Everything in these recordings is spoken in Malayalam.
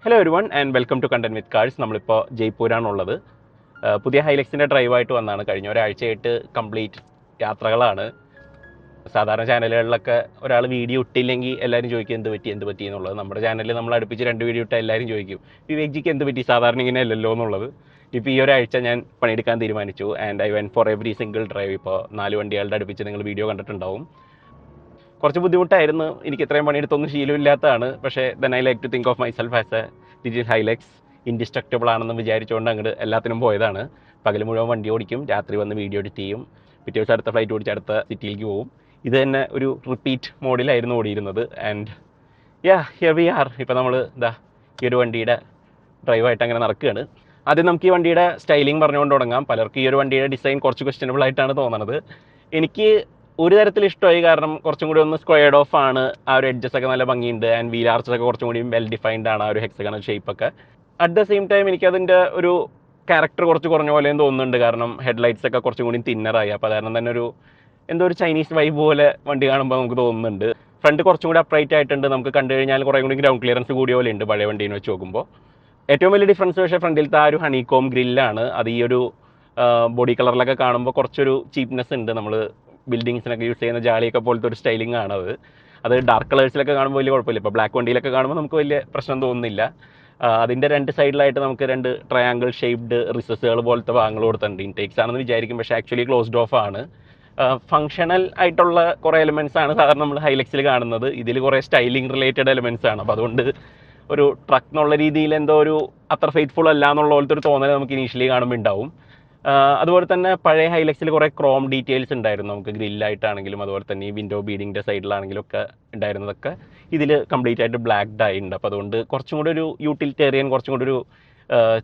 Hello everyone and welcome to content with cars. നമ്മളിപ്പോൾ ജയ്പൂരാണുള്ളത്. പുതിയ ഹൈലക്സിൻ്റെ ഡ്രൈവായിട്ട് വന്നതാണ്. കഴിഞ്ഞ ഒരാഴ്ചയായിട്ട് കംപ്ലീറ്റ് യാത്രകളാണ്. സാധാരണ ചാനലുകളിലൊക്കെ ഒരാൾ വീഡിയോ ഇട്ടില്ലെങ്കിൽ എല്ലാവരും ചോദിക്കും എന്ത് പറ്റി എന്നുള്ളത്. നമ്മുടെ ചാനലിൽ നമ്മൾ അടുപ്പിച്ച് 2 വീഡിയോ ഇട്ടാൽ എല്ലാവരും ചോദിക്കും വിവേക് ജിക്ക് എന്ത് പറ്റി, സാധാരണ ഇങ്ങനെ അല്ലല്ലോ എന്നുള്ളത്. ഇപ്പോൾ ഈ ഒരാഴ്ച ഞാൻ പണിയെടുക്കാൻ തീരുമാനിച്ചു and I went for every single drive. ഇപ്പോൾ 4 വണ്ടികളുടെ അടുപ്പിച്ച് നിങ്ങൾ വീഡിയോ കണ്ടിട്ടുണ്ടാവും. കുറച്ച് ബുദ്ധിമുട്ടായിരുന്നു, എനിക്ക് ഇത്രയും പണിയെടുത്തൊന്നും ശീലമില്ലാത്തതാണ്. പക്ഷേ then I like to think of myself as a digital Hilux, indestructible ആണെന്ന് വിചാരിച്ചുകൊണ്ട് അങ്ങോട്ട് എല്ലാത്തിനും പോയതാണ്. പകൽ മുഴുവൻ വണ്ടി ഓടിക്കും, രാത്രി വന്ന് വീഡിയോ എഡിറ്റ് ചെയ്യും, പിറ്റേ ദിവസം അടുത്ത ഫ്ലൈറ്റ് ഓടിച്ച് അടുത്ത സിറ്റിയിലേക്ക് പോകും. ഇത് തന്നെ ഒരു റിപ്പീറ്റ് മോഡിലായിരുന്നു ഓടിയിരുന്നത്. And here we are. ഇപ്പോൾ നമ്മൾ ഈ ഒരു വണ്ടിയുടെ ഡ്രൈവായിട്ട് അങ്ങനെ നടക്കുകയാണ്. ആദ്യം നമുക്ക് ഈ വണ്ടിയുടെ സ്റ്റൈലിംഗ് പറഞ്ഞുകൊണ്ട് തുടങ്ങാം. പലർക്കും ഈ ഒരു വണ്ടിയുടെ ഡിസൈൻ കുറച്ച് ക്വസ്റ്റ്യനബിൾ ആയിട്ടാണ് തോന്നുന്നത്. എനിക്ക് ഒരു തരത്തിൽ ഇഷ്ടമായി, കാരണം കുറച്ചും കൂടി ഒന്ന് സ്ക്വയർഡ് ഓഫ് ആണ്. ആ ഒരു എഡ്ജസ് ഒക്കെ നല്ല ഭംഗിയുണ്ട് ആൻഡ് വീൽ ആർച്ചസ് ഒക്കെ കുറച്ചും കൂടി വെൽ ഡിഫൈൻഡ് ആണ്, ആ ഒരു ഹെക്സഗണൽ ഷേപ്പൊക്കെ. അറ്റ് ദ സെയിം ടൈം എനിക്കതിൻ്റെ ഒരു ക്യാരക്ടർ കുറച്ച് കുറഞ്ഞ പോലെയും തോന്നുന്നുണ്ട്, കാരണം ഹെഡ്ലൈറ്റ്സ് ഒക്കെ കുറച്ചും കൂടി തിന്നറായി. അപ്പോൾ കാരണം തന്നെ എന്തോ ഒരു ചൈനീസ് വൈബ് പോലെ വണ്ടി കാണുമ്പോൾ നമുക്ക് തോന്നുന്നുണ്ട്. ഫ്രണ്ട് കുറച്ചും കൂടി അപ്രൈറ്റ് ആയിട്ടുണ്ട്, നമുക്ക് കണ്ടു കഴിഞ്ഞാൽ കുറേ കൂടി ഗ്രൗണ്ട് ക്ലിയറൻസ് കൂടിയ പോലെ ഉണ്ട് പഴയ വണ്ടീനെ വെച്ച് നോക്കുമ്പോൾ. ഏറ്റവും വലിയ ഡിഫറൻസ് പക്ഷേ ഫ്രണ്ടിലത്തെ ആ ഒരു ഹണികോം ഗ്രില്ലാണ്. അത് ഈ ഒരു ബോഡി കളറിലൊക്കെ കാണുമ്പോൾ കുറച്ചൊരു ചീപ്നെസ് ഉണ്ട്. നമ്മൾ ബിൽഡിങ്സിനൊക്കെ യൂസ് ചെയ്യുന്ന ജാളിയൊക്കെ പോലത്തെ ഒരു സ്റ്റൈലിംഗ് ആണത്. അത് ഡാർക്ക് കളേഴ്സിലൊക്കെ കാണുമ്പോൾ വലിയ കുഴപ്പമില്ല. ഇപ്പോൾ ബ്ലാക്ക് വണ്ടിയിലൊക്കെ കാണുമ്പോൾ നമുക്ക് വലിയ പ്രശ്നം തോന്നുന്നില്ല. അതിൻ്റെ 2 സൈഡിലായിട്ട് നമുക്ക് 2 ട്രയാങ്കിൾ ഷേപ്ഡ് റിസസുകൾ പോലത്തെ ഭാഗങ്ങൾ കൊടുത്തിട്ടുണ്ട്. ഇൻടേക്സ് ആണെന്ന് വിചാരിക്കും, പക്ഷേ ആക്ച്വലി ക്ലോസ്ഡ് ഓഫ് ആണ്. ഫങ്ഷണൽ ആയിട്ടുള്ള കുറേ എലിമെൻറ്റ്സ് ആണ് സാധാരണ നമ്മൾ ഹൈലക്സിൽ കാണുന്നത്. ഇതിൽ കുറേ സ്റ്റൈലിംഗ് റിലേറ്റഡ് എലിമെൻറ്റ്സ് ആണ്. അപ്പോൾ അതുകൊണ്ട് ഒരു ട്രക്ക് എന്നുള്ള രീതിയിൽ എന്തോ ഒരു അത്ര ഫെയ്ത്ത്ഫുൾ അല്ല എന്നുള്ള പോലത്തെ ഒരു തോന്നൽ നമുക്ക് ഇനീഷ്യലി കാണുമ്പോൾ ഉണ്ടാവും. അതുപോലെ തന്നെ പഴയ ഹൈലക്സിൽ കുറേ ക്രോം ഡീറ്റെയിൽസ് ഉണ്ടായിരുന്നു, നമുക്ക് ഗ്രില്ലായിട്ടാണെങ്കിലും അതുപോലെ തന്നെ ഈ വിൻഡോ ബീഡിങ്ങിൻ്റെ സൈഡിലാണെങ്കിലും ഒക്കെ ഉണ്ടായിരുന്നതൊക്കെ ഇതിൽ കംപ്ലീറ്റ് ആയിട്ട് ബ്ലാക്ക്ഡ് ആയിട്ടുണ്ട്. അപ്പോൾ അതുകൊണ്ട് കുറച്ചും കൂടി ഒരു യൂട്ടിലിറ്റേറിയൻ, കുറച്ചും കൂടി ഒരു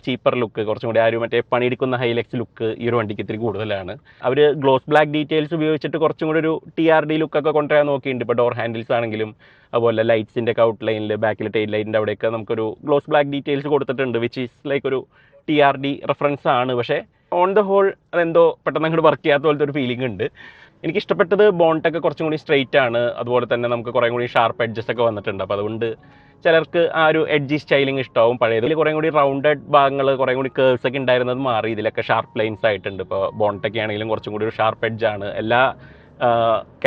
ചീപ്പർ ലുക്ക്, കുറച്ചും കൂടി ആ ഒരു മറ്റേ പണിയെടുക്കുന്ന ഹൈലക്സ് ലുക്ക് ഈ ഒരു വണ്ടിക്ക് ഇത്തിരി കൂടുതലാണ്. അവർ ഗ്ലോസ് ബ്ലാക്ക് ഡീറ്റെയിൽസ് ഉപയോഗിച്ചിട്ട് കുറച്ചും കൂടി ഒരു TRD ലുക്കൊക്കെ കൊണ്ടുവരാൻ നോക്കിയിട്ടുണ്ട്. ഇപ്പോൾ ഡോർ ഹാൻഡിൽസ് ആണെങ്കിലും അതുപോലെ ലൈറ്റ്സിൻ്റെ ഒക്കെ ഔട്ട് ലൈനിൽ ബാക്കിൽ ടെയിൽ ലൈറ്റിൻ്റെ അവിടെയൊക്കെ നമുക്കൊരു ഗ്ലോസ് ബ്ലാക്ക് ഡീറ്റെയിൽസ് കൊടുത്തിട്ടുണ്ട്, വിച്ച് ഈസ് ലൈക്ക് ഒരു TRD റെഫറൻസ് ആണ്. പക്ഷേ ഓൺ ദ ഹോൾ അതെന്തോ പെട്ടെന്ന് അങ്ങോട്ട് വർക്ക് ചെയ്യാത്ത പോലത്തെ ഒരു ഫീലിംഗ് ഉണ്ട്. എനിക്ക് ഇഷ്ടപ്പെട്ടത് ബോണ്ടൊക്കെ കുറച്ചും കൂടി സ്ട്രെയിറ്റ് ആണ്. അതുപോലെ തന്നെ നമുക്ക് കുറേ കൂടി ഷാർപ്പ് എഡ്ജസ് ഒക്കെ വന്നിട്ടുണ്ട്. അപ്പോൾ അതുകൊണ്ട് ചിലർക്ക് ആ ഒരു എഡ്ജി സ്റ്റൈലിംഗ് ഇഷ്ടമാവും. പഴയതിൽ കുറേ കൂടി റൗണ്ടഡ് ഭാഗങ്ങൾ, കുറേ കൂടി കേർവ്സ് ഒക്കെ ഉണ്ടായിരുന്നത് മാറി ഇതിലൊക്കെ ഷാർപ്പ് ലൈൻസ് ആയിട്ടുണ്ട്. ഇപ്പോൾ ബോണ്ടൊക്കെ ആണെങ്കിലും കുറച്ചും കൂടി ഒരു ഷാർപ്പ് എഡ്ജാണ്. എല്ലാ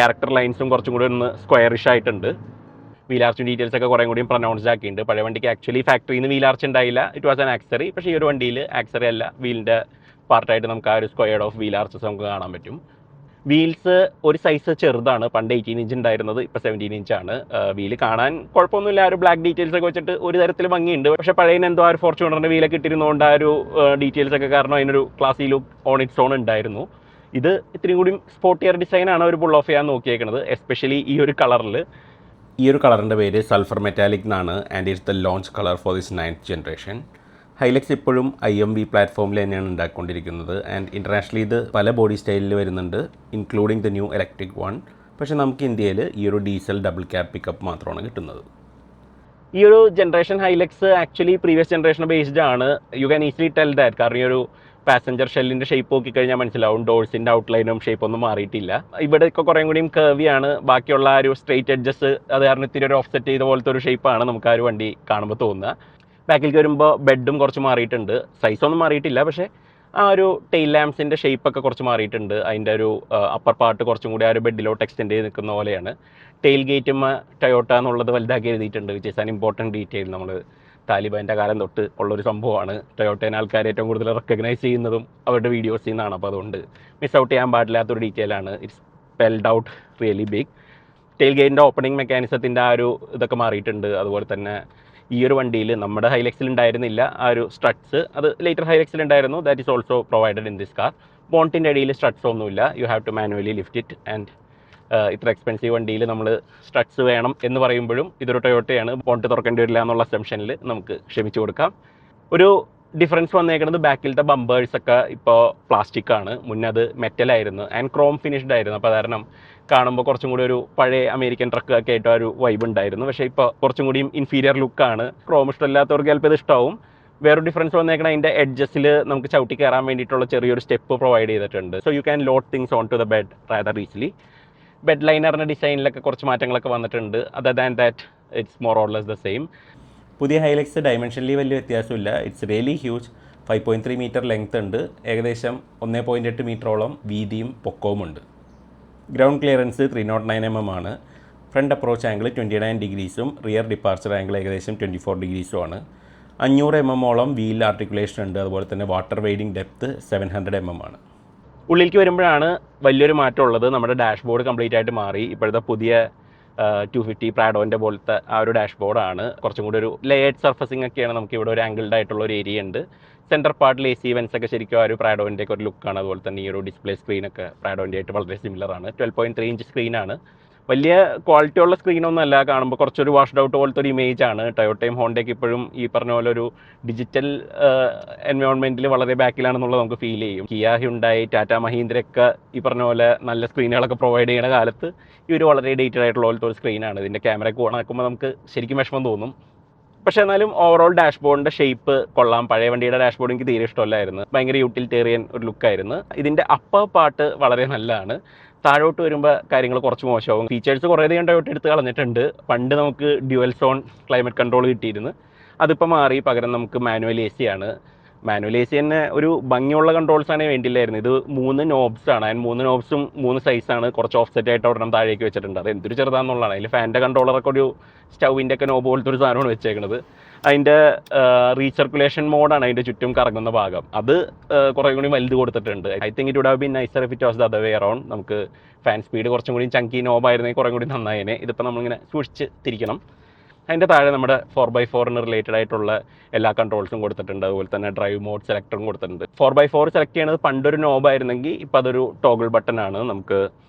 ക്യാരക്ടർ ലൈൻസും കുറച്ചും കൂടി ഒന്ന് സ്ക്വയറിഷ് ആയിട്ടുണ്ട്. വീലാർച്ചും ഡീറ്റെയിൽസ് ഒക്കെ കുറേ കൂടി പ്രൊനൗൺസ്ഡ് ആക്കിയിട്ടുണ്ട്. പഴയ വണ്ടിക്ക് ആക്ച്വലി ഫാക്ടറിയിൽ നിന്ന് വീലാർച്ച് ഉണ്ടായില്ല, ഇറ്റ് വാസ് ആൻ ആക്സറി. പക്ഷേ ഈ ഒരു വണ്ടിയിൽ ആക്സറി അല്ല, വീലിൻ്റെ പാർട്ടായിട്ട് നമുക്ക് ആ ഒരു സ്ക്വയർഡ് ഓഫ് വീൽ ആർച്ചസ് നമുക്ക് കാണാൻ പറ്റും. വീൽസ് ഒരു സൈസ് ചെറുതാണ്, പണ്ട് 18 ഇഞ്ച് ഉണ്ടായിരുന്നത് ഇപ്പോൾ 17 ഇഞ്ചാണ്. വീല് കാണാൻ കുഴപ്പമൊന്നുമില്ല, ആ ഒരു ബ്ലാക്ക് ഡീറ്റെയിൽസ് ഒക്കെ വെച്ചിട്ട് ഒരു തരത്തിൽ ഭംഗിയുണ്ട്. പക്ഷേ പഴയതിന് എന്തോ ആ ഒരു ഫോർച്യൂണറിൻ്റെ വീലൊക്കെ ഇട്ടിരുന്നതുകൊണ്ട് ആ ഒരു ഡീറ്റെയിൽസ് ഒക്കെ കാരണം അതിനൊരു ക്ലാസി ലുക്ക് ഓൺ ഇറ്റ്സ് ഓൺ ഉണ്ടായിരുന്നു. ഇത് ഇത്തിരി കൂടി സ്പോർട്ടിയർ ഡിസൈനാണ് അവർ പുൾ ഓഫ് ചെയ്യാൻ നോക്കിയേക്കുന്നത്, എസ്പെഷ്യലി ഈ ഒരു കളറിൽ. ഈ ഒരു കളറിൻ്റെ പേര് സൾഫർ മെറ്റാലിക് എന്നാണ് and it's the launch colour for this 9th generation. Hilux ഇപ്പോഴും IMV പ്ലാറ്റ്ഫോമിൽ തന്നെയാണ് ഉണ്ടാക്കിക്കൊണ്ടിരിക്കുന്നത് ആൻഡ് ഇൻ്റർനാഷണലി ഇത് പല ബോഡി സ്റ്റൈലിൽ വരുന്നുണ്ട്, including the new electric one. പക്ഷേ നമുക്ക് ഇന്ത്യയിൽ ഈ ഒരു ഡീസൽ ഡബിൾ ക്യാബ് പിക്കപ്പ് മാത്രമാണ് കിട്ടുന്നത്. ഈ ഒരു generation Hilux actually previous generation based ആണ്. You can easily tell that, കാരണം ഈ ഒരു പാസഞ്ചർ ഷെല്ലിൻ്റെ ഷേപ്പ് നോക്കിക്കഴിഞ്ഞാൽ മനസ്സിലാവും, ഡോഴ്സിൻ്റെ ഔട്ട്ലൈനും ഷേപ്പൊന്നും മാറിയിട്ടില്ല. ഇവിടെയൊക്കെ കുറേ കൂടിയും കർവിയാണ്, ബാക്കിയുള്ള ആ ഒരു സ്ട്രെയിറ്റ് എഡ്ജസ് അത് കാരണം ഇത്തിരി ഒരു ഓഫ്സെറ്റ് ചെയ്ത പോലത്തെ ഒരു ഷേപ്പാണ് നമുക്ക് ആ ഒരു വണ്ടി കാണുമ്പോൾ തോന്നുക. ബാക്കിലേക്ക് വരുമ്പോൾ ബെഡും കുറച്ച് മാറിയിട്ടുണ്ട്, സൈസൊന്നും മാറിയിട്ടില്ല, പക്ഷേ ആ ഒരു ടെയിൽ ലാംപ്സിൻ്റെ ഷേപ്പൊക്കെ കുറച്ച് മാറിയിട്ടുണ്ട്. അതിൻ്റെ ഒരു അപ്പർ പാർട്ട് കുറച്ചും കൂടി ആ ഒരു ബെഡിലോട്ട് എക്സ്റ്റെൻഡ് ചെയ്ത് നിൽക്കുന്ന പോലെയാണ്. ടെയിൽ ഗേറ്റും ടൊയോട്ട എന്നുള്ളത് വലുതാക്കി എഴുതിയിട്ടുണ്ട്, which is an important detail. നമ്മൾ താലിബാൻ്റെ കാലം തൊട്ട് ഉള്ളൊരു സംഭവമാണ്. ടൊയോട്ടേനെ ആൾക്കാർ ഏറ്റവും കൂടുതൽ റെക്കഗ്നൈസ് ചെയ്യുന്നതും അവരുടെ വീഡിയോസിൽ നിന്നാണ്. അപ്പോൾ അതുകൊണ്ട് മിസ് ഔട്ട് ചെയ്യാൻ പാടില്ലാത്തൊരു ഡീറ്റെയിലാണ്. It's spelled out really big. Tail ഗേറ്റിൻ്റെ ഓപ്പണിംഗ് മെക്കാനിസത്തിൻ്റെ ആ ഒരു ഇതൊക്കെ മാറിയിട്ടുണ്ട്. അതുപോലെ തന്നെ ഈ ഒരു വണ്ടിയിൽ നമ്മുടെ ഹൈലക്സിൽ ഉണ്ടായിരുന്നില്ല ആ ഒരു സ്ട്രട്സ്, അത് ലേറ്റർ ഹൈലക്സിൽ ഉണ്ടായിരുന്നു. That is also provided in this car. ബോണ്ടിൻ്റെ അടിയിൽ സ്ട്രട്സ് ഒന്നുമില്ല, you have to manually lift it. And ഇത്ര എക്സ്പെൻസീവ് വണ്ടിയിൽ നമ്മൾ സ്ട്രട്സ് വേണം എന്ന് പറയുമ്പോഴും ഇതൊരു ടൊയോട്ടയാണ്, ബോണ്ട് തുറക്കേണ്ടി വരില്ല എന്നുള്ള അസംഷനിൽ നമുക്ക് ക്ഷമിച്ചു കൊടുക്കാം. ഒരു ഡിഫറൻസ് വന്നേക്കുന്നത് ബാക്കിലത്തെ ബമ്പേഴ്സൊക്കെ ഇപ്പോൾ പ്ലാസ്റ്റിക് ആണ്, മുന്നേ അത് മെറ്റലായിരുന്നു ആൻഡ് ക്രോം ഫിനിഷ്ഡ് ആയിരുന്നു. അപ്പോൾ കാരണം കാണുമ്പോൾ കുറച്ചും കൂടി ഒരു പഴയ അമേരിക്കൻ ട്രക്ക് ഒക്കെ ആയിട്ട് ഒരു വൈബ് ഉണ്ടായിരുന്നു. പക്ഷേ ഇപ്പോൾ കുറച്ചും കൂടിയും ഇൻഫീരിയർ ലുക്കാണ്. ക്രോം ഇഷ്ടമില്ലാത്തവർക്ക് ചിലപ്പോൾ ഇത് ഇഷ്ടമാവും. വേറൊരു ഡിഫറൻസ് വന്നേക്കണം, അതിൻ്റെ എഡ്ജസിൽ നമുക്ക് ചവിട്ടി കയറാൻ വേണ്ടിയിട്ടുള്ള ചെറിയൊരു സ്റ്റെപ്പ് പ്രൊവൈഡ് ചെയ്തിട്ടുണ്ട്. So you can load things on to the bed rather easily. Bed ലൈനറിൻ്റെ ഡിസൈനിലൊക്കെ കുറച്ച് മാറ്റങ്ങളൊക്കെ വന്നിട്ടുണ്ട്. Other than that it's more or less the same. പുതിയ ഹൈലക്സ് ഡയമെൻഷനലി വലിയ വ്യത്യാസമില്ല. It's really huge. 5.3 metre length ഉണ്ട്, ഏകദേശം 1.8 മീറ്ററോളം വീതിയും പൊക്കവുമുണ്ട്. ഗ്രൗണ്ട് ക്ലിയറൻസ് 309 mm ആണ്. ഫ്രണ്ട് അപ്രോച്ച് ആംഗിൾ 29 ഡിഗ്രീസും റിയർ ഡിപ്പാർച്ചർ ആംഗിൾ ഏകദേശം 24 ഡിഗ്രീസുമാണ്. 500 mm വീൽ ആർട്ടിക്കുലേഷൻ ഉണ്ട്. അതുപോലെ തന്നെ വാട്ടർ വെയ്ഡിങ് ഡെപ്ത് 700 mm ആണ്. ഉള്ളിലേക്ക് വരുമ്പോഴാണ് വലിയൊരു മാറ്റം ഉള്ളത്. നമ്മുടെ ഡാഷ്ബോർഡ് കംപ്ലീറ്റ് ആയിട്ട് മാറി. ഇപ്പോഴത്തെ പുതിയ 250 പ്രാഡോൻ്റെ പോലത്തെ ആ ഒരു ഡാഷ്ബോർഡാണ്. കുറച്ചും കൂടി ഒരു ലേയേർഡ് സർഫസിങ് ഒക്കെയാണ്. നമുക്ക് ഇവിടെ ഒരു ആംഗിൾഡ് ആയിട്ടുള്ള ഒരു ഏരിയ ഉണ്ട്. സെൻറ്റർ പാർട്ടിൽ AC വെൻസ് ഒക്കെ ശരിക്കും ആ ഒരു പ്രാഡോൻ്റെ ഒക്കെ ഒരു ലുക്കാണ്. അതുപോലെ തന്നെ ഈ ഒരു ഡിസ്പ്ലേ സ്ക്രീനൊക്കെ പ്രാഡോൻ്റെ ആയിട്ട് വളരെ സിമിലറാണ്. 12.3 ഇഞ്ച് സ്ക്രീനാണ്. വലിയ ക്വാളിറ്റി ഉള്ള സ്ക്രീനൊന്നും അല്ല, കാണുമ്പോൾ കുറച്ചൊരു വാഷ്ഡ് ഔട്ട് പോലത്തെ ഒരു ഇമേജ് ആണ്. ടൊയോട്ടയും ഹോണ്ടയൊക്കെ ഇപ്പോഴും ഈ പറഞ്ഞ പോലെ ഒരു ഡിജിറ്റൽ എൻവയോൺമെൻറ്റിൽ വളരെ ബാക്കിലാണെന്നുള്ളത് നമുക്ക് ഫീൽ ചെയ്യും. കിയ, ഹ്യുണ്ടായി, ടാറ്റ മഹീന്ദ്രയൊക്കെ ഈ പറഞ്ഞ പോലെ നല്ല സ്ക്രീനുകളൊക്കെ പ്രൊവൈഡ് ചെയ്യുന്ന കാലത്ത് ഈ ഒരു വളരെ ഡേറ്റഡ് ആയിട്ടുള്ള പോലത്തെ ഒരു സ്ക്രീനാണ്. ഇതിൻ്റെ ക്യാമറയൊക്കെ ഓണാക്കുമ്പോൾ നമുക്ക് ശരിക്കും വിഷമം തോന്നും. പക്ഷേ എന്നാലും ഓവറോൾ ഡാഷ്ബോർഡിൻ്റെ ഷേപ്പ് കൊള്ളാം. പഴയ വണ്ടിയുടെ ഡാഷ്ബോർഡ് എനിക്ക് തീരെ ഇഷ്ടമല്ലായിരുന്നു. ഭയങ്കര യൂട്ടിലിറ്റേറിയൻ ഒരു ലുക്കായിരുന്നു. ഇതിൻ്റെ അപ്പർ പാർട്ട് വളരെ നല്ലതാണ്. താഴോട്ട് വരുമ്പോൾ കാര്യങ്ങൾ കുറച്ച് മോശമാവും. ഫീച്ചേഴ്സ് കുറേയധികം ടൊയോട്ട എടുത്ത് കളഞ്ഞിട്ടുണ്ട്. പണ്ട് നമുക്ക് ഡ്യുവൽ സോൺ ക്ലൈമറ്റ് കൺട്രോൾ കിട്ടിയിരുന്നു. അതിപ്പോൾ മാറി. പകരം നമുക്ക് മാനുവൽ AC ആണ്. മാനുവൽ AC തന്നെ ഒരു ഭംഗിയുള്ള കൺട്രോൾസാണ് വേണ്ടിയില്ലായിരുന്നു. ഇത് 3 നോബ്സാണ്. അതിന് 3 നോബ്സും 3 സൈസാണ്. കുറച്ച് ഓഫ്സെറ്റ് ആയിട്ട് ഒരെണ്ണം താഴേക്ക് വെച്ചിട്ടുണ്ട്. അത് എന്തൊരു ചെറുതാണെന്നുള്ളതാണ്. അതിൽ ഫാൻ്റെ കൺട്രോളറൊക്കെ ഒരു സ്റ്റൗവിൻ്റെ ഒക്കെ നോബ് പോലത്തെ ഒരു സാധനമാണ് വെച്ചേക്കുന്നത്. അതിൻ്റെ റീസർക്കുലേഷൻ മോഡാണ് അതിൻ്റെ ചുറ്റും കറങ്ങുന്ന ഭാഗം. അത് കുറേ കൂടി വലുത് കൊടുത്തിട്ടുണ്ട്. I think it would have been nicer if it was the other way around. നമുക്ക് ഫാൻ സ്പീഡ് കുറച്ചും കൂടി ചങ്കി നോബായിരുന്നെങ്കിൽ കുറേ കൂടി നന്നായേനെ. ഇതിപ്പോൾ നമ്മളിങ്ങനെ സൂക്ഷിച്ച് തിരിക്കണം. അതിൻ്റെ താഴെ നമ്മുടെ 4x4 റിലേറ്റഡ് ആയിട്ടുള്ള എല്ലാ കൺട്രോൾസും കൊടുത്തിട്ടുണ്ട്. അതുപോലെ തന്നെ ഡ്രൈവ് മോഡ് സെലക്ടറും കൊടുത്തിട്ടുണ്ട്. 4x4 സെലക്ട് ചെയ്യുന്നത് പണ്ടൊരു നോബായിരുന്നെങ്കിൽ ഇപ്പോൾ അതൊരു ടോഗിൾ ബട്ടനാണ്. നമുക്ക്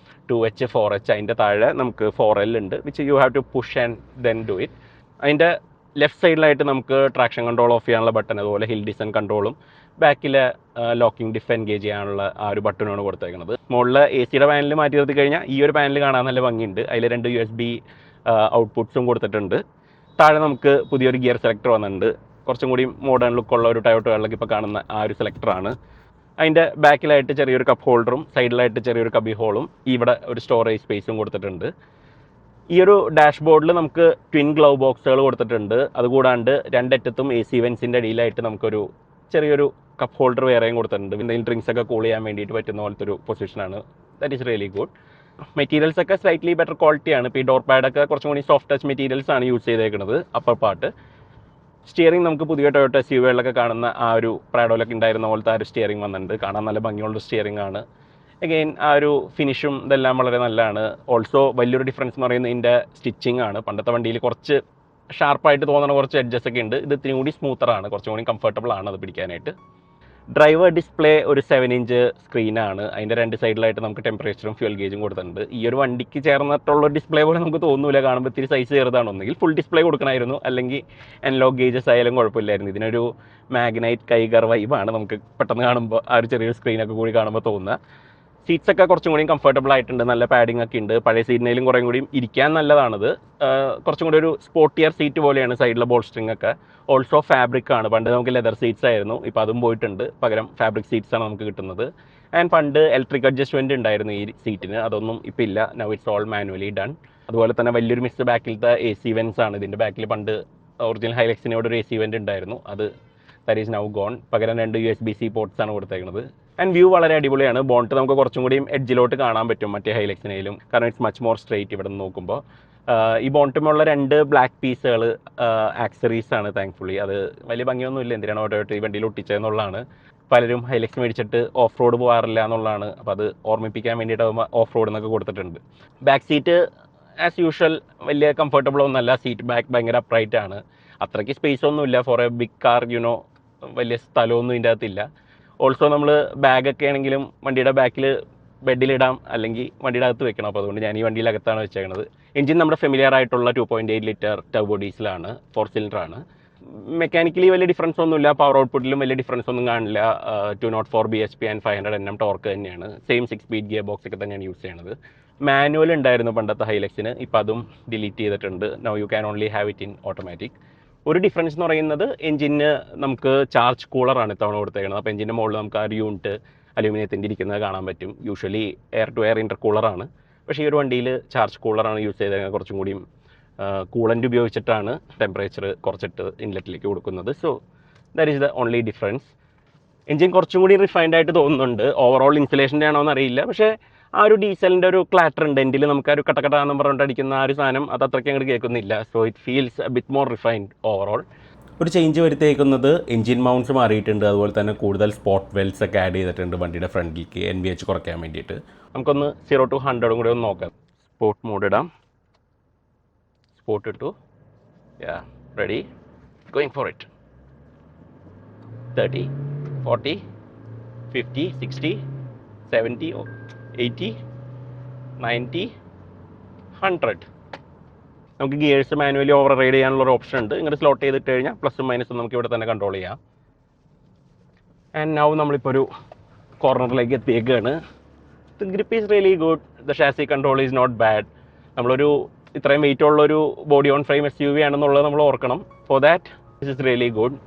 2H 4H അതിൻ്റെ താഴെ നമുക്ക് 4L ഉണ്ട്, which you have to push and then do it. അതിൻ്റെ ലെഫ്റ്റ് സൈഡിലായിട്ട് നമുക്ക് ട്രാക്ഷൻ കൺട്രോൾ ഓഫ് ചെയ്യാനുള്ള ബട്ടൺ, അതുപോലെ ഹിൽ ഡിസൻ കൺട്രോളും ബാക്കിലെ ലോക്കിംഗ് ഡിഫ് എൻഗേജ് ചെയ്യാനുള്ള ആ ഒരു ബട്ടണാണ് കൊടുത്തേക്കുന്നത്. മുകളിൽ AC പാനൽ മാറ്റി നിർത്തി കഴിഞ്ഞാൽ ഈ ഒരു പാനൽ കാണാൻ നല്ല ഭംഗിയുണ്ട്. അതിൽ 2 USB ഔട്ട്പുട്ട്സും കൊടുത്തിട്ടുണ്ട്. താഴെ നമുക്ക് പുതിയൊരു ഗിയർ സെലക്ടർ വന്നിട്ടുണ്ട്. കുറച്ചും കൂടി മോഡേൺ ലുക്കുള്ള ഒരു ടൊയോട്ടകളിലൊക്കെ ഇപ്പോൾ കാണുന്ന ആ ഒരു സെലക്ടറാണ്. അതിൻ്റെ ബാക്കിലായിട്ട് ചെറിയൊരു കപ്പ് ഹോൾഡറും സൈഡിലായിട്ട് ചെറിയൊരു കബി ഹോളും ഇവിടെ ഒരു സ്റ്റോറേജ് സ്പേസും കൊടുത്തിട്ടുണ്ട്. ഈ ഒരു ഡാഷ്ബോർഡിൽ നമുക്ക് ട്വിൻ ഗ്ലൗ ബോക്സുകൾ കൊടുത്തിട്ടുണ്ട്. അതുകൂടാണ്ട് രണ്ടറ്റത്തും AC വെൻസിൻ്റെ അടിയിലായിട്ട് നമുക്കൊരു ചെറിയൊരു കപ്പ് ഹോൾഡർ വേറെയും കൊടുത്തിട്ടുണ്ട്. എന്തെങ്കിലും ഡ്രിങ്ക്സ് ഒക്കെ കൂൾ ചെയ്യാൻ വേണ്ടിയിട്ട് പറ്റുന്ന പോലത്തെ ഒരു പൊസിഷനാണ്. That is really good. Materials ഒക്കെ സ്ലൈറ്റ്ലി ബെറ്റർ ക്വാളിറ്റിയാണ്. ഇപ്പോൾ ഈ ഡോർ പാഡൊക്കെ കുറച്ചും കൂടി സോഫ്റ്റ് ടച്ച് മെറ്റീരിയൽസ് ആണ് യൂസ് ചെയ്തേക്കുന്നത്. അപ്പർ പാർട്ട് സ്റ്റിയറിംഗ് നമുക്ക് പുതിയ ടൊയോട്ട SUV-കളിലൊക്കെ കാണുന്ന ആ ഒരു പ്രാഡോയിലൊക്കെ ഉണ്ടായിരുന്ന പോലത്തെ ആ ഒരു സ്റ്റിയറിംഗ് വന്നിട്ടുണ്ട്. കാണാൻ നല്ല ഭംഗിയുള്ള സ്റ്റിയറിംഗ് ആണ്. അഗെയിൻ ആ ഒരു ഫിനിഷും ഇതെല്ലാം വളരെ നല്ലതാണ്. ഓൾസോ വലിയൊരു ഡിഫറൻസ് എന്ന് പറയുന്നത് ഇതിൻ്റെ സ്റ്റിച്ചിങ് ആണ്. പണ്ടത്തെ വണ്ടിയിൽ കുറച്ച് ഷാർപ്പായിട്ട് തോന്നുന്ന കുറച്ച് എഡ്ജസ് ഒക്കെ ഉണ്ട്. ഇത് ഇത്തിരി കൂടി സ്മൂത്തറാണ്, കുറച്ചും കൂടി കംഫർട്ടബിൾ ആണ് അത് പിടിക്കാനായിട്ട്. ഡ്രൈവർ ഡിസ്പ്ലേ ഒരു 7 ഇഞ്ച് സ്ക്രീനാണ്. അതിൻ്റെ 2 സൈഡിലായിട്ട് നമുക്ക് ടെമ്പറേച്ചറും ഫ്യൂൽ ഗേജും കൊടുത്തിട്ടുണ്ട്. ഈ ഒരു വണ്ടിക്ക് ചേർന്നിട്ടുള്ള ഡിസ്പ്ലേ പോലെ നമുക്ക് തോന്നൂല. കാണുമ്പോൾ ഇത്തിരി സൈസ് ചെറുതാണ്. ഒന്നെങ്കിൽ ഫുൾ ഡിസ്പ്ലേ കൊടുക്കണമായിരുന്നു, അല്ലെങ്കിൽ അനലോഗ് ഗേജസ് ആയാലും കുഴപ്പമില്ലായിരുന്നു. ഇതിനൊരു മാഗ്നൈറ്റ് കൈഗർ വൈബാണ് നമുക്ക് പെട്ടെന്ന് കാണുമ്പോൾ ആ ഒരു ചെറിയൊരു സ്ക്രീനൊക്കെ കൂടി കാണുമ്പോൾ തോന്നുക. സീറ്റ്സ് ഒക്കെ കുറച്ചും കൂടി കംഫർട്ടബിൾ ആയിട്ടുണ്ട്. നല്ല പാഡിംഗ് ഒക്കെ ഉണ്ട്. പഴയ സീറ്റിനേലും കുറേ കൂടി ഇരിക്കാൻ നല്ലതാണിത്. കുറച്ചും കൂടി ഒരു സ്പോർട്ടിയർ സീറ്റ് പോലെയാണ് സൈഡിലെ ബോൾസ്റ്ററിംഗ് ഒക്കെ. ഓൾസോ ഫാബ്രിക് ആണ്. പണ്ട് നമുക്ക് ലെതർ സീറ്റ്സ് ആയിരുന്നു, ഇപ്പോൾ അതും പോയിട്ടുണ്ട്. പകരം ഫാബ്രിക് സീറ്റ്സ് ആണ് നമുക്ക് കിട്ടുന്നത്. ആൻഡ് പണ്ട് ഇലക്ട്രിക് അഡ്ജസ്റ്റ്മെൻറ്റ് ഉണ്ടായിരുന്നു ഈ സീറ്റിന്, അതൊന്നും ഇപ്പോൾ ഇല്ല. Now it's all manually done. അതുപോലെ തന്നെ വലിയൊരു മിസ് ബാക്കിലത്തെ AC വെൻസ് ആണ്. ഇതിൻ്റെ ബാക്കിൽ പണ്ട് ഒറിജിനൽ ഹൈലക്സിനോട് ഒരു AC വെൻ്റ് ഉണ്ടായിരുന്നു. അത് ദാറ്റ് ഈസ് നൗ ഗോൺ. പകരം 2 USB-C പോർട്ട്സ് ആണ് കൊടുത്തേക്കുന്നത്. ആൻഡ് വ്യൂ വളരെ അടിപൊളിയാണ്. ബോണ്ട് നമുക്ക് കുറച്ചും കൂടിയും എഡ്ജിലോട്ട് കാണാൻ പറ്റും മറ്റേ ഹൈലക്സിനേലും, കാരണം ഇറ്റ്സ് മച്ച് മോർ സ്ട്രെയിറ്റ് ഇവിടെ നിന്ന് നോക്കുമ്പോൾ. ഈ ബോണ്ടുമുള്ള 2 ബ്ലാക്ക് പീസുകൾ ആക്സറീസ് ആണ് താങ്ക്ഫുള്ളി. അത് വലിയ ഭംഗിയൊന്നുമില്ല, എന്തിനാണ് ഓട്ടോയിട്ട് ഈ വണ്ടിയിൽ ഒട്ടിച്ചതെന്നുള്ളതാണ്. പലരും ഹൈലക്സ് മേടിച്ചിട്ട് ഓഫ് റോഡ് പോകാറില്ല എന്നുള്ളതാണ്. അപ്പോൾ അത് ഓർമ്മിപ്പിക്കാൻ വേണ്ടിയിട്ട് ഓഫ് റോഡ് എന്നൊക്കെ കൊടുത്തിട്ടുണ്ട്. ബാക്ക് സീറ്റ് ആസ് യൂഷ്വൽ വലിയ കംഫർട്ടബിൾ ഒന്നുമല്ല. സീറ്റ് ബാക്ക് ഭയങ്കര അപ്രൈറ്റ് ആണ്. അത്രയ്ക്ക് സ്പേസ് ഒന്നുമില്ല for a big car, you know. വലിയ സ്ഥലമൊന്നും ഇതിൻ്റെ അകത്തില്ല. ഓൾസോ നമ്മൾ ബാഗൊക്കെ ആണെങ്കിലും വണ്ടിയുടെ ബാക്കിൽ ബെഡിലിടാം, അല്ലെങ്കിൽ വണ്ടിയുടെ അകത്ത് വെക്കണം. അപ്പോൾ അതുകൊണ്ട് ഞാൻ ഈ വണ്ടിയുടെ അകത്താണ് വെച്ചേക്കുന്നത്. എഞ്ചിൻ നമ്മുടെ ഫെമിലിയർ ആയിട്ടുള്ള 2.8 ലിറ്റർ ടർബോ ഡീസലാണ്, 4 സിലിണ്ടറാണ്. മെക്കാനിക്കലി വലിയ ഡിഫറൻസ് ഒന്നുമില്ല. പവർ ഔട്ട്പുട്ടിലും വലിയ ഡിഫറൻസ് ഒന്നും കാണില്ല. 204 bhp ആൻഡ് 500 Nm ടോർക്ക് തന്നെയാണ്. സെയിം 6 സ്പീഡ് ഗിയർ ബോക്സ് ഒക്കെ തന്നെയാണ് യൂസ് ചെയ്യുന്നത്. മാനുവൽ ഉണ്ടായിരുന്നു പണ്ടത്തെ ഹൈലക്സിന്, ഇപ്പോൾ അതും ഡിലീറ്റ് ചെയ്തിട്ടുണ്ട്. Now you can only have it in automatic. ഒരു ഡിഫറൻസ് എന്ന് പറയുന്നത് എഞ്ചിന് നമുക്ക് ചാർജ് കൂളറാണ് ഇത്തവണ കൊടുത്തേക്കുന്നത്. അപ്പോൾ എഞ്ചിൻ്റെ മുകളിൽ നമുക്ക് ആ ഒരു യൂണിറ്റ് അലൂമിനിയത്തിൻ്റെ ഇരിക്കുന്നത് കാണാൻ പറ്റും. യൂഷ്വലി എയർ ടു എയർ ഇൻ്റർ കൂളറാണ്, പക്ഷേ ഈ ഒരു വണ്ടിയിൽ ചാർജ് കൂളറാണ് യൂസ് ചെയ്തത്. കുറച്ചും കൂടിയും കൂളൻ്റ് ഉപയോഗിച്ചിട്ടാണ് ടെമ്പറേച്ചർ കുറച്ചിട്ട് ഇൻലെറ്റിലേക്ക് കൊടുക്കുന്നത്. So that is the only difference. Engine കുറച്ചും കൂടി റിഫൈൻഡ് ആയിട്ട് തോന്നുന്നുണ്ട്. ഓവറോൾ ഇൻസുലേഷൻ്റെ ആണോ എന്നറിയില്ല, പക്ഷേ ആ ഒരു ഡീസലിൻ്റെ ഒരു ക്ലാറ്റർ ഉണ്ട് എൻഡിൽ, നമുക്ക് ആ ഒരു കട്ടക്കട്ടാന്ന് പറഞ്ഞിട്ട് അടിക്കുന്ന ആ ഒരു സാധനം അത് അത്രയ്ക്ക് അങ്ങോട്ട് കേൾക്കുന്നില്ല. So it feels A bit more refined overall. ഒരു ചേഞ്ച് വരുത്തിയേക്കുന്നത് എൻജിൻ മൗണ്ട്സ് മാറിയിട്ടുണ്ട്, അതുപോലെ തന്നെ കൂടുതൽ സ്പോട്ട് വെൽസ് ഒക്കെ ആഡ് ചെയ്തിട്ടുണ്ട് വണ്ടിയുടെ ഫ്രണ്ടിലേക്ക് NVH കുറയ്ക്കാൻ വേണ്ടിയിട്ട്. നമുക്കൊന്ന് 0 to 100 കൂടി ഒന്ന് നോക്കാം. സ്പോർട്ട് മോഡ് ഇടാം. സ്പോർട്ട് ഇട്ടു. യാ റെഡി, ഗോയിങ് ഫോർ ഇറ്റ്. 30, 40, 50, 60, 70, 80, 90, 100. നമുക്ക് ഗിയേഴ്സ് മാനുവലി ഓവർ റൈഡ് ചെയ്യാനുള്ള ഒരു ഓപ്ഷൻ ഉണ്ട്. ഇങ്ങനെ സ്ലോട്ട് ചെയ്തിട്ട് കഴിഞ്ഞാൽ പ്ലസും മൈനസും നമുക്ക് ഇവിടെ തന്നെ കൺട്രോൾ ചെയ്യാം. ആൻഡ് നൗ നമ്മളിപ്പോൾ ഒരു കോർണറിലേക്ക് എത്തിയേക്കാണ്. The grip is really good. The chassis control is not bad. നമ്മളൊരു ഇത്രയും വെയിറ്റ് ഉള്ളൊരു ബോഡി ഓൺ ഫ്രെയിം SUV ആണെന്നുള്ളത് നമ്മൾ ഓർക്കണം. For that this is really good.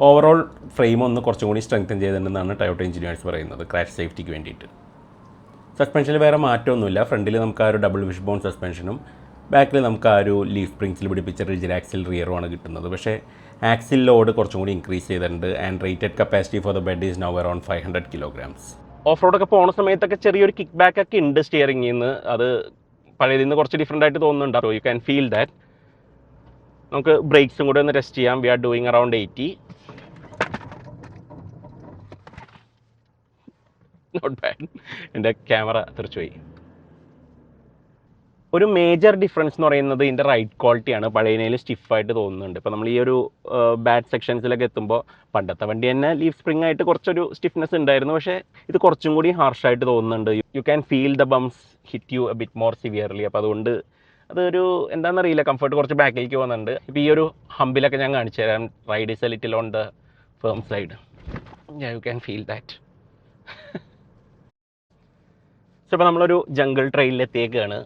Overall frame ഒന്ന് കുറച്ചും കൂടി സ്ട്രെങ്തൻ ചെയ്തിട്ടുണ്ടെന്നാണ് ടൊയോട്ട എഞ്ചിനീയേഴ്സ് പറയുന്നത്, ക്രാഷ് സേഫ്റ്റിക്ക് വേണ്ടിയിട്ട്. സസ്പെൻഷനിൽ വേറെ മാറ്റമൊന്നുമില്ല. ഫ്രണ്ടിൽ നമുക്ക് ആ ഒരു ഡബിൾ വിഷ് ബോൺ സസ്പെൻഷനും ബാക്കിൽ നമുക്ക് ആ ഒരു ലീഫ് സ്പ്രിങ്സിൽ പിടിപ്പിച്ച റിജിഡ് ആക്സിൽ റിയറുമാണ് കിട്ടുന്നത്. പക്ഷേ ആക്സിൽ ലോഡ് കുറച്ചും കൂടി ഇൻക്രീസ് ചെയ്തിട്ടുണ്ട്. And rated capacity for the bed is now around 500 kilograms. Of റോഡൊക്കെ പോകുന്ന സമയത്തൊക്കെ ചെറിയൊരു കിക്ക് ബാക്ക് ഒക്കെ ഉണ്ട് സ്റ്റിയറിംഗിൽ നിന്ന്. അത് പഴയതിൽ നിന്ന് കുറച്ച് ഡിഫറെൻ്റ് ആയിട്ട് തോന്നുന്നുണ്ട്. അപ്പോൾ യു ക്യാൻ ഫീൽ ദാറ്റ്. നമുക്ക് ബ്രേക്സും കൂടെ ഒന്ന് ടെസ്റ്റ് ചെയ്യാം. We are doing around 80. Not bad. എൻ്റെ ക്യാമറ തെറിച്ചുപോയി. ഒരു മേജർ ഡിഫറൻസ് എന്ന് പറയുന്നത് ഇതിൻ്റെ റൈഡ് ക്വാളിറ്റിയാണ്. പഴയതിനേലും സ്റ്റിഫായിട്ട് തോന്നുന്നുണ്ട്. ഇപ്പോൾ നമ്മൾ ഈ ഒരു ബാഡ് സെക്ഷൻസിലൊക്കെ എത്തുമ്പോൾ പണ്ടത്തെ വണ്ടി തന്നെ ലീഫ് സ്പ്രിംഗ് ആയിട്ട് കുറച്ചൊരു സ്റ്റിഫ്നെസ് ഉണ്ടായിരുന്നു, പക്ഷേ ഇത് കുറച്ചും കൂടി ഹാർഷായിട്ട് തോന്നുന്നുണ്ട്. U can feel the bumps hit U A bit more severely. അപ്പോൾ അതുകൊണ്ട് അതൊരു എന്താണെന്നറിയില്ല, കംഫർട്ട് കുറച്ച് ബാക്കിലേക്ക് പോകുന്നുണ്ട്. ഇപ്പോൾ ഈ ഒരു ഹമ്പിലൊക്കെ ഞാൻ കാണിച്ചു തരാം. Ride is a little on the firm side. You can feel that. So ഇപ്പോൾ നമ്മളൊരു ജംഗിൾ ട്രെയിനിലെത്തിയേക്കാണ്.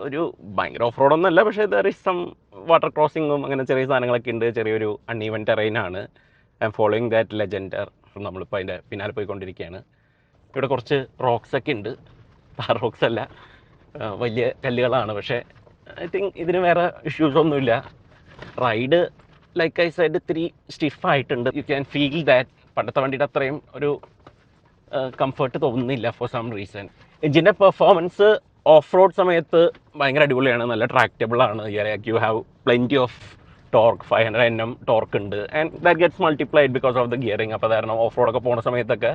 ഒരു ഭയങ്കര ഓഫ് റോഡൊന്നുമല്ല, പക്ഷേ ദർ ഇസ് സം വാട്ടർ ക്രോസിങ്ങും അങ്ങനെ ചെറിയ സാധനങ്ങളൊക്കെ ഉണ്ട്. ചെറിയൊരു അൺഈവൻ ടെറൈനാണ്. I'm following that Legender. നമ്മളിപ്പോൾ അതിൻ്റെ പിന്നാലെ പോയിക്കൊണ്ടിരിക്കുകയാണ്. ഇവിടെ കുറച്ച് റോക്സ് ഒക്കെ ഉണ്ട്. താർ റോക്സ് അല്ല, വലിയ കല്ലുകളാണ്. പക്ഷേ ഐ തിങ്ക് ഇതിന് വേറെ ഇഷ്യൂസൊന്നുമില്ല. റൈഡ് ലൈക്ക് ഐ സൈഡ് ഇത്തിരി സ്റ്റിഫായിട്ടുണ്ട്. You can feel that. പണ്ടത്തെ വണ്ടിയുടെ അത്രയും ഒരു കംഫർട്ട് തോന്നുന്നില്ല ഫോർ സം റീസൺ. എഞ്ചിൻ്റെ പെർഫോമൻസ് ഓഫ് റോഡ് സമയത്ത് ഭയങ്കര അടിപൊളിയാണ്. നല്ല ട്രാക്റ്റബിൾ ആണ്. You have plenty of torque. 500 Nm torque ഉണ്ട്. And that gets multiplied because of the gearing. അപ്പോൾ കാരണം ഓഫ് റോഡൊക്കെ പോകുന്ന സമയത്തൊക്കെ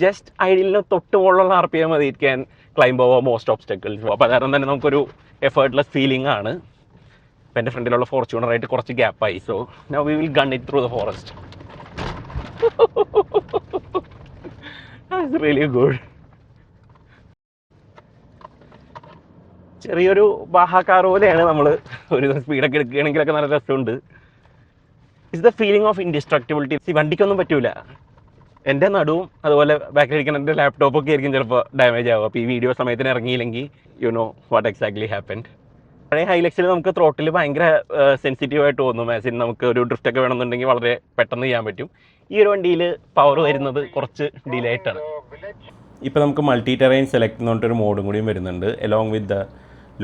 ജസ്റ്റ് ഐഡിയലിന് തൊട്ട് മുകളിലുള്ള RPM മതി. It can climb over most obstacles. അപ്പോൾ കാരണം തന്നെ നമുക്കൊരു എഫേർട്ട്ലെസ് ഫീലിംഗ് ആണ്. അപ്പോൾ എൻ്റെ ഫ്രണ്ടിലുള്ള ഫോർച്യൂണറായിട്ട് കുറച്ച് ഗ്യാപ്പായി. So now we will gun it through the forest. That's really good. ചെറിയൊരു ബാഹാക്കാർ പോലെയാണ്. നമ്മൾ ഒരു സ്പീഡൊക്കെ എടുക്കുകയാണെങ്കിലൊക്കെ നല്ല രസമുണ്ട്. It's the feeling of indestructibility. വണ്ടിക്കൊന്നും പറ്റൂല. എൻ്റെ നടുവും അതുപോലെ ബാക്കിലിരിക്കുന്ന എൻ്റെ ലാപ്ടോപ്പൊക്കെ ആയിരിക്കും ചിലപ്പോൾ ഡാമേജ് ആവുക. അപ്പോൾ ഈ വീഡിയോ സമയത്തിന് ഇറങ്ങിയില്ലെങ്കിൽ you know what exactly happened. പഴയ ഹൈലക്സിൽ നമുക്ക് ത്രോട്ടിൽ ഭയങ്കര സെൻസിറ്റീവായിട്ട് തോന്നും. ആസ് ഇൻ നമുക്ക് ഒരു ഡ്രിഫ്റ്റൊക്കെ വേണമെന്നുണ്ടെങ്കിൽ വളരെ പെട്ടെന്ന് ചെയ്യാൻ പറ്റും. ഈ ഒരു വണ്ടിയിൽ പവർ വരുന്നത് കുറച്ച് ഡിലേ ആയിട്ടാണ്. ഇപ്പോൾ നമുക്ക് മൾട്ടി ടെറൈൻ സെലക്ട് എന്ന് പറഞ്ഞിട്ടൊരു മോഡും കൂടിയും വരുന്നുണ്ട്, along with the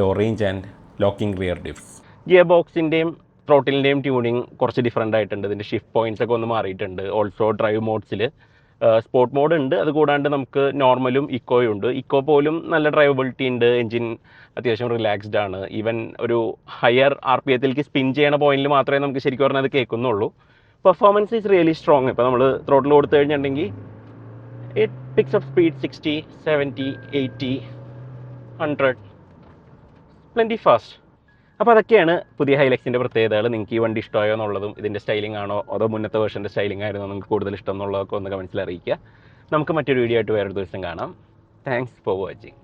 low range and locking rear diffs. Gear ബോക്സിൻ്റെയും ത്രോട്ടിലിൻ്റെയും ട്യൂണിങ് കുറച്ച് ഡിഫറൻ്റ് ആയിട്ടുണ്ട്. ഇതിൻ്റെ ഷിഫ്റ്റ് പോയിൻറ്റ്സ് ഒക്കെ ഒന്ന് മാറിയിട്ടുണ്ട്. ഓൾസോ ഡ്രൈവ് മോഡ്സിൽ സ്പോർട്ട് മോഡ് ഉണ്ട്. അതുകൂടാണ്ട് നമുക്ക് നോർമലും ഇക്കോയും ഉണ്ട്. ഇക്കോ പോലും നല്ല ഡ്രൈവബിലിറ്റി ഉണ്ട്. എൻജിൻ അത്യാവശ്യം റിലാക്സ്ഡ് ആണ്. ഈവൻ ഒരു ഹയർ RPMത്തിലേക്ക് സ്പിൻ ചെയ്യണ പോയിന്റിൽ മാത്രമേ നമുക്ക് ശരിക്കും പറഞ്ഞാൽ അത് കേൾക്കുന്നുള്ളൂ. Performance is really strong. ഇപ്പോൾ നമ്മൾ ത്രോട്ടിൽ കൊടുത്തു കഴിഞ്ഞിട്ടുണ്ടെങ്കിൽ it picks up speed 60, 70, 80, 100 plenty fast. അപ്പോൾ അതൊക്കെയാണ് പുതിയ ഹൈലക്സിൻ്റെ പ്രത്യേകതകൾ. നിങ്ങൾക്ക് ഈ വണ്ടി ഇഷ്ടമായോ എന്നുള്ളതും ഇതിൻ്റെ സ്റ്റൈലിംഗ് ആണോ അതോ മുന്നത്തെ വേർഷൻ്റെ സ്റ്റൈലിംഗ് ആയിരുന്നോ നിങ്ങൾക്ക് കൂടുതൽ ഇഷ്ടം എന്നുള്ളതൊക്കെ ഒന്ന് കമൻസിൽ അറിയിക്കുക. നമുക്ക് മറ്റൊരു വീഡിയോ ആയിട്ട് വേറൊരു ദിവസം കാണാം. Thanks for watching.